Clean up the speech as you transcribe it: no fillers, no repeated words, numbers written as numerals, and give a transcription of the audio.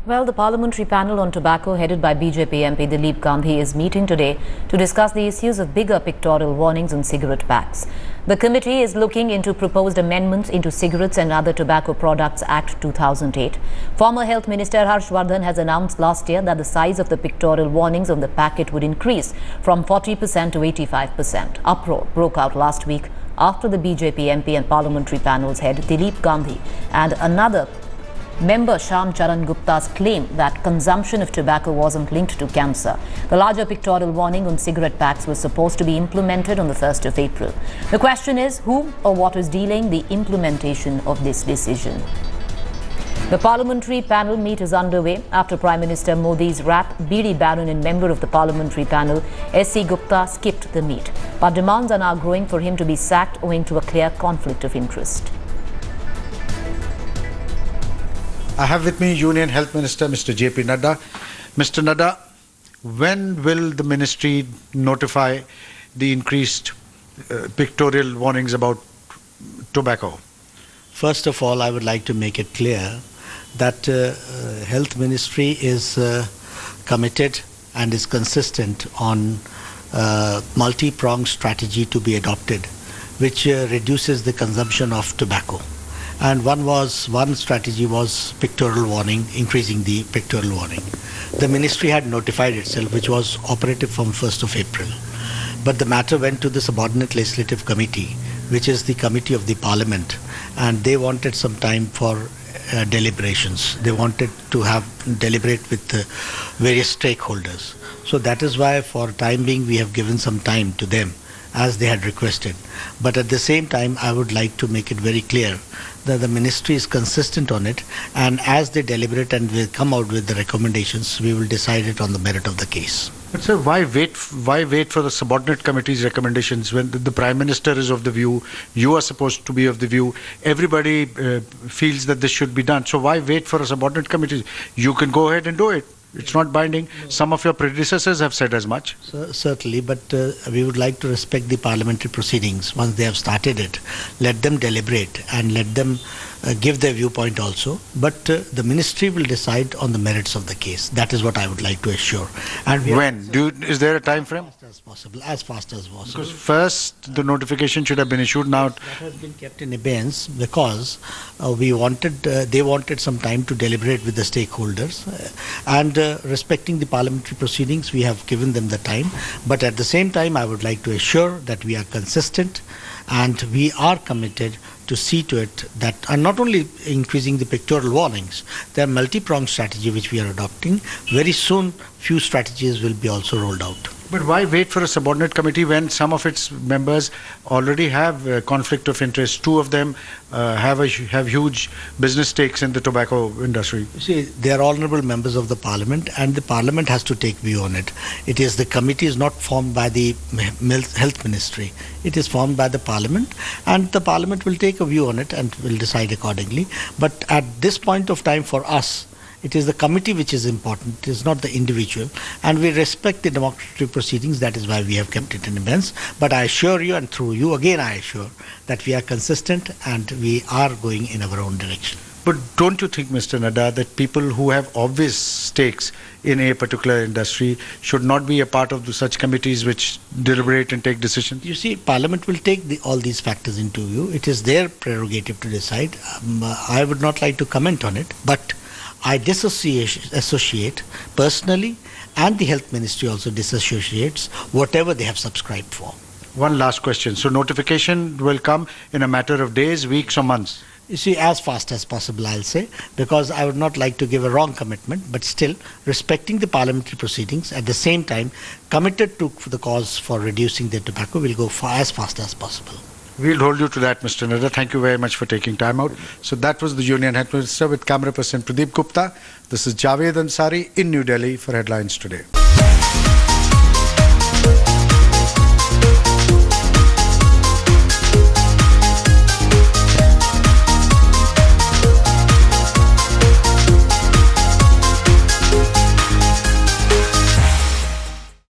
Well, the Parliamentary Panel on Tobacco headed by BJP MP Dileep Gandhi is meeting today to discuss the issues of bigger pictorial warnings on cigarette packs. The committee is looking into proposed amendments into Cigarettes and Other Tobacco Products Act 2008. Former Health Minister Harshvardhan has announced last year that the size of the pictorial warnings on the packet would increase from 40% to 85%. Uproar broke out last week after the BJP MP and Parliamentary Panel's head Dileep Gandhi and another member Shyam Charan Gupta's claim that consumption of tobacco wasn't linked to cancer. The larger pictorial warning on cigarette packs was supposed to be implemented on the 1st of April. The question is who or what is delaying the implementation of this decision? The Parliamentary Panel meet is underway after Prime Minister Modi's rap Bidi Baron and member of the Parliamentary Panel S.C. Gupta skipped the meet. But demands are now growing for him to be sacked owing to a clear conflict of interest. I have with me Union Health Minister Mr. JP Nadda. Mr. Nadda, when will the ministry notify the increased pictorial warnings about tobacco? First of all, I would like to make it clear that Health Ministry is committed and is consistent on multi-pronged strategy to be adopted, which reduces the consumption of tobacco. And one strategy was pictorial warning, increasing the pictorial warning. The ministry had notified itself, which was operative from 1st of April. But the matter went to the subordinate legislative committee, which is the committee of the parliament, and they wanted some time for deliberations. They wanted to deliberate with various stakeholders. So that is why for time being we have given some time to them as they had requested. But at the same time, I would like to make it very clear that the ministry is consistent on it, and as they deliberate and will come out with the recommendations, we will decide it on the merit of the case. But sir, why wait for the subordinate committee's recommendations when the Prime Minister is of the view, you are supposed to be of the view, everybody feels that this should be done. So why wait for a subordinate committee? You can go ahead and do it. It's not binding. Some of your predecessors have said as much. Certainly, but we would like to respect the parliamentary proceedings. Once they have started it, let them deliberate and let them give their viewpoint also. But the ministry will decide on the merits of the case. That is what I would like to assure. And when? Is there a time frame? As fast as possible. Because first the notification should have been issued. Now that has been kept in abeyance because they wanted some time to deliberate with the stakeholders, and respecting the parliamentary proceedings, we have given them the time. But at the same time, I would like to assure that we are consistent and we are committed to see to it that, and not only increasing the pictorial warnings, there are multi-pronged strategy which we are adopting. Very soon, few strategies will be also rolled out. But why wait for a subordinate committee when some of its members already have conflict of interest? Two of them have huge business stakes in the tobacco industry. You see, they are honourable members of the parliament, and the parliament has to take view on it. It is the committee is not formed by the health ministry. It is formed by the parliament, and the parliament will take a view on it and will decide accordingly. But at this point of time, for us, it is the committee which is important, it is not the individual, and we respect the democratic proceedings. That is why we have kept it in abeyance. But I assure you, and through you again I assure, that we are consistent and we are going in our own direction. But don't you think, Mr. Nadda, that people who have obvious stakes in a particular industry should not be a part of such committees which deliberate and take decisions? You see, Parliament will take all these factors into view. It is their prerogative to decide. I would not like to comment on it, but I disassociate personally, and the Health Ministry also disassociates whatever they have subscribed for. One last question. So notification will come in a matter of days, weeks or months? You see, as fast as possible, I'll say, because I would not like to give a wrong commitment, but still respecting the parliamentary proceedings, at the same time committed to the cause for reducing the tobacco, will go as fast as possible. We'll hold you to that, Mr. Nadda. Thank you very much for taking time out. So that was the Union Health Minister with camera person Pradeep Gupta. This is Javed Ansari in New Delhi for Headlines Today.